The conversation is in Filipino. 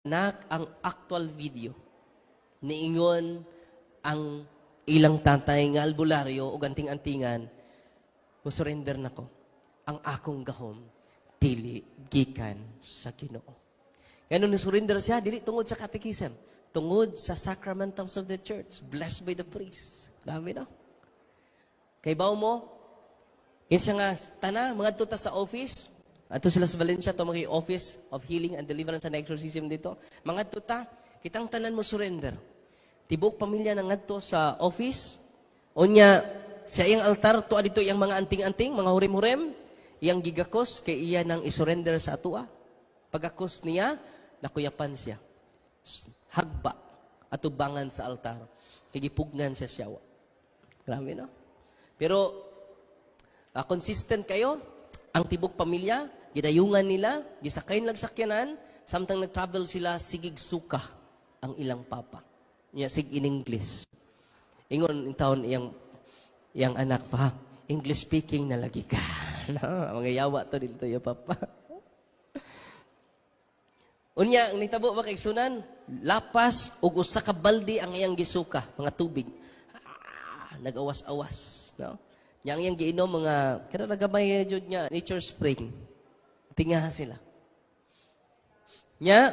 Nak ang actual video niingon ang ilang tatay nga albularyo o ganting-antingan, musurrender na ko. Ang akong gahom, dili gikan sa Ginoo. Ganun surrender siya, dili tungod sa catechism, tungod sa sacramentals of the church, blessed by the priest. Grabe na. Kay baw mo, isa nga, tana, mga tuta sa office, ato sila sa Valencia, ito mga Office of Healing and Deliverance and Exorcism dito. Mga tuta, kitang tanan mo surrender. Tibok pamilya na ngadto sa office, unya, sa iyang altar, tuwa dito iyang mga anting-anting, mga hurim-hurim, iyang gigakos, kay iya nang isurrender sa atua. Pagakos niya, nakuyapan siya. Hagba, atubangan sa altar. Kigipugnan siya siyawa. Grabe, no? Pero, consistent kayo, ang tibok pamilya, gidayungan nila, gisakayin lang sakyanan, samtang nag-travel sila, sigig suka ang ilang papa. Niya, sig in English. Ingon, yung taon, yang anak pa, English speaking na lagi ka. No, mga yawa to dito yung papa. Unya, ang nitabo ba kay sunan, lapas ug usa ka balde ang iyang gisuka, mga tubig. Nag-awas-awas, no? Yang iyang giinom mga kada nagamay jud niya nature spring. Tingaha sila. Nya